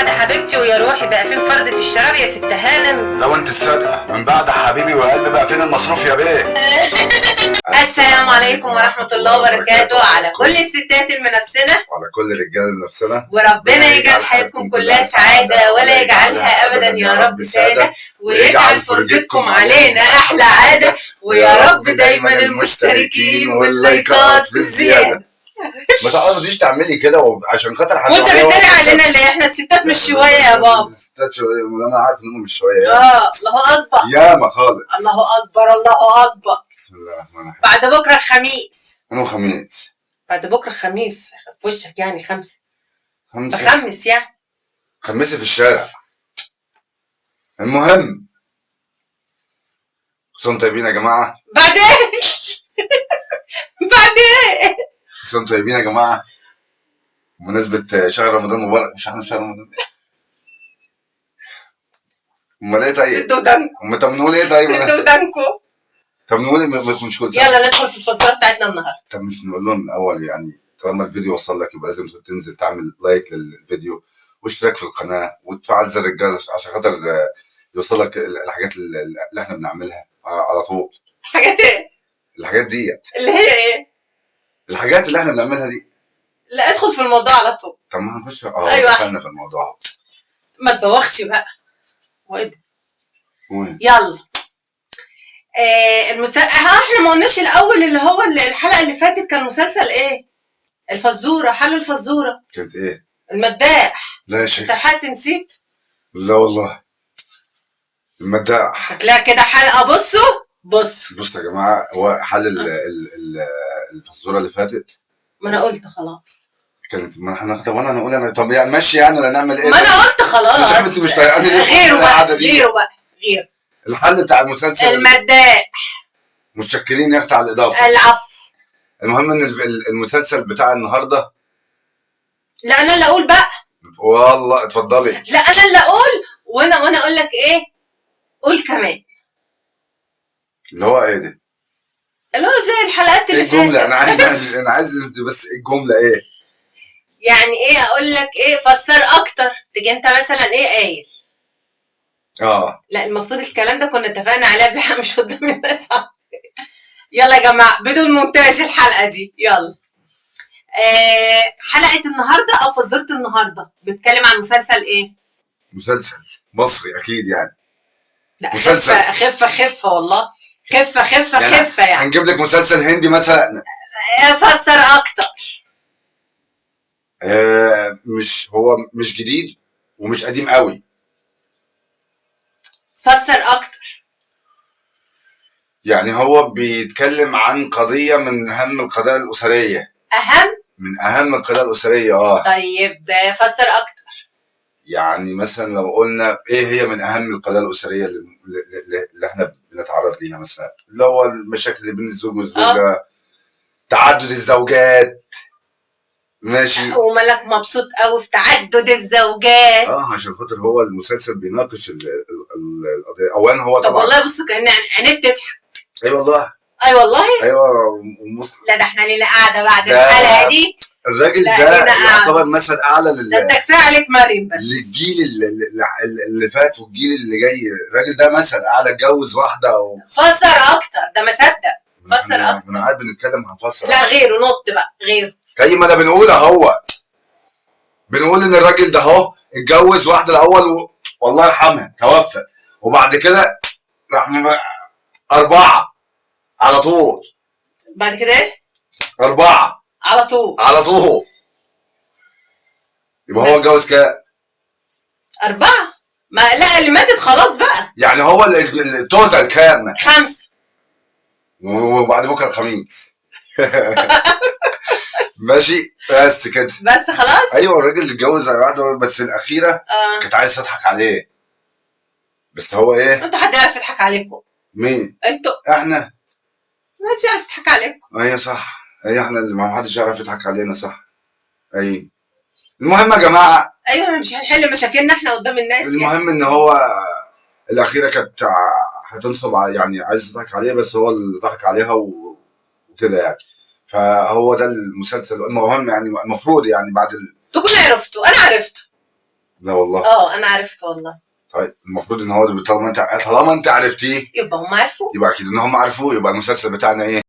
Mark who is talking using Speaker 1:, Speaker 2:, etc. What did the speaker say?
Speaker 1: بعد حبيبتي ويا روحي بقى فين فردة الشراب يا ست هانم؟
Speaker 2: لو انت الصادقه من بعد حبيبي وقلبي بقى فين المصروف يا بيه؟
Speaker 3: السلام عليكم ورحمة الله وبركاته على كل الستات المنافسنا
Speaker 4: وعلى كل الرجال المنافسنا،
Speaker 3: وربنا يجعل حياتكم كلها سعادة ولا يجعلها أبدا يا رب سادة، ويجعل فرجتكم علينا أحلى عادة، ويا رب دايما المشتركين واللايكات في الزيادة.
Speaker 4: ما تقعديش تعملي كده عشان خاطر حد.
Speaker 3: وانت بتتريق علينا ليه؟ احنا الستات مش شوية يا بابا.
Speaker 4: الستات شوية، انا عارف ان هم مش شوية يعني.
Speaker 3: الله أكبر.
Speaker 4: ياما خالص.
Speaker 3: الله أكبر الله أكبر.
Speaker 4: بسم الله الرحمن الرحيم.
Speaker 3: بعد بكرة الخميس.
Speaker 4: أنا خميس.
Speaker 3: بعد بكرة الخميس في وشك يعني خمسة.
Speaker 4: خمسة.
Speaker 3: بخمس يعني.
Speaker 4: خمسي في الشارع. المهم كنتم طيبين يا جماعة.
Speaker 3: بعدين بعدين
Speaker 4: كنتم طيبين يا جماعة. بمناسبة شهر رمضان مبارك. مش احنا في شهر رمضان؟ امال ايه طيب؟
Speaker 3: سدوا ودانكم.
Speaker 4: طب نقول ايه طيب؟
Speaker 3: سدوا ودانكم.
Speaker 4: طب نقول ايه؟ مش كل سنة.
Speaker 3: يلا ندخل في الفزورة بتاعتنا النهارده.
Speaker 4: طب مش نقول لهم الاول يعني طالما الفيديو وصل لك يبقى لازم تنزل تعمل لايك للفيديو واشتراك في القناة وتفعل زر الجرس عشان خاطر يوصلك الحاجات اللي احنا بنعملها على طول.
Speaker 3: حاجات ايه؟
Speaker 4: الحاجات ديت
Speaker 3: اللي هي ايه؟
Speaker 4: الحاجات اللي احنا بنعملها دي.
Speaker 3: لا ادخل في الموضوع على طول.
Speaker 4: طب ما هنخش
Speaker 3: ايوه
Speaker 4: دخلنا في الموضوع.
Speaker 3: ما تبوخش بقى. وايه ده؟
Speaker 4: وين؟
Speaker 3: يلا. احنا ما قلناش الاول اللي هو الحلقة اللي فاتت كان مسلسل ايه؟ الفزورة، حل الفزورة.
Speaker 4: كانت ايه؟
Speaker 3: المداح.
Speaker 4: لا يا شيخ.
Speaker 3: انت لحقت نسيت؟
Speaker 4: لا والله. المداح.
Speaker 3: شكلها كده حلقة. بصوا
Speaker 4: يا جماعة، هو حل الفزورة اللي فاتت.
Speaker 3: ما انا قلت خلاص.
Speaker 4: كانت ما احنا طب انا هنقول انا طب يعني ماشي يعني ولا نعمل ايه؟
Speaker 3: ما انا قلت خلاص.
Speaker 4: مش انت مش طايقاني ليه؟
Speaker 3: غيره بقى غير
Speaker 4: الحل بتاع المسلسل
Speaker 3: المداح.
Speaker 4: متشكرين يا اختي على الاضافه.
Speaker 3: العفو.
Speaker 4: المهم ان المسلسل بتاع النهارده.
Speaker 3: لا انا اللي اقول بقى.
Speaker 4: والله اتفضلي.
Speaker 3: لا انا اللي اقول وانا اقول لك ايه. قول كمان.
Speaker 4: اللي هو ايه ده؟
Speaker 3: اللي هو زي الحلقات اللي فاتت.
Speaker 4: الجمله انا عايز بس الجمله ايه؟
Speaker 3: يعني ايه اقول لك ايه؟ فسر اكتر. تيجي انت مثلا ايه قايل. لا المفروض الكلام ده كنا اتفقنا عليه قبل مش قدام الناس. يلا يا جماعه بدون مونتاج الحلقه دي. يلا. حلقه النهارده او فزوره النهارده بتتكلم عن مسلسل ايه؟
Speaker 4: مسلسل مصري اكيد يعني.
Speaker 3: لا
Speaker 4: مسلسل
Speaker 3: خفه والله. خفه يعني.
Speaker 4: هنجيب لك مسلسل هندي مثلا.
Speaker 3: فسر اكتر.
Speaker 4: هو مش جديد ومش قديم قوي.
Speaker 3: فسر اكتر.
Speaker 4: يعني هو بيتكلم عن قضية من أهم القضايا الأسرية. من أهم القضايا الأسرية.
Speaker 3: طيب فسر أكتر.
Speaker 4: يعني مثلا لو قلنا إيه هي من أهم القضايا الأسرية اللي إحنا بنتعرض ليها مثلا اللي هو المشاكل اللي بين الزوج والزوجة. تعدد الزوجات. ماشي.
Speaker 3: ومالك مبسوط قوي في تعدد الزوجات؟
Speaker 4: عشان خاطر هو المسلسل بيناقش القضية. أولا هو
Speaker 3: طب والله بصوا كأن عينيه بتضحك.
Speaker 4: اي والله. ايوه
Speaker 3: لا ده احنا لينا قاعده بعد الحلقه دي.
Speaker 4: الراجل ده يعتبر مثل اعلى
Speaker 3: ده انت كفايه عليك مريم بس.
Speaker 4: للجيل اللي فات والجيل اللي جاي. الراجل ده مثل اعلى. اتجوز واحده
Speaker 3: فسر اكتر. ده ما صدق. فسر اكتر.
Speaker 4: انا قاعد بنتكلم هنفسر.
Speaker 3: لا غيره نط بقى غيره.
Speaker 4: طيب ما انا بنقول اهو. بنقول ان الراجل ده اهو اتجوز واحده الاول والله يرحمها توفى وبعد كده راح 4 على طول.
Speaker 3: بعد كده ايه؟
Speaker 4: 4
Speaker 3: على طول.
Speaker 4: يبقى هو اتجوز كام؟
Speaker 3: 4. ما لا اللي ماتت خلاص بقى.
Speaker 4: يعني هو التوتال كام؟
Speaker 3: 5.
Speaker 4: وبعد بكره الخميس. ماشي بس كده.
Speaker 3: بس خلاص.
Speaker 4: ايوه الراجل اتجوز واحده بس الاخيره كانت عايزه تضحك عليه. بس هو ايه؟
Speaker 3: انتوا حد يعرف يضحك عليكم؟
Speaker 4: مين؟
Speaker 3: انتوا.
Speaker 4: احنا.
Speaker 3: ما حدش يعرف يضحك عليكم.
Speaker 4: ايوه صح. احنا اللي ما حدش يعرف يضحك علينا. صح. المهم يا جماعه.
Speaker 3: ايوه مش هنحل مشاكلنا احنا قدام الناس.
Speaker 4: المهم ان هو الاخيره كانت هتنصب يعني عايزه تضحك عليه بس هو اللي ضحك عليها وكده يعني. فهو ده المسلسل المهم يعني المفروض يعني بعد
Speaker 3: انتوا كلكم عرفتوا. انا عرفته.
Speaker 4: لا والله.
Speaker 3: انا عرفت والله.
Speaker 4: طيب المفروض ان هو طالما انت عرفتيه
Speaker 3: يبقى هم عرفوا.
Speaker 4: يبقى اكيد ان هم عرفوه، يبقى المسلسل بتاعنا ايه؟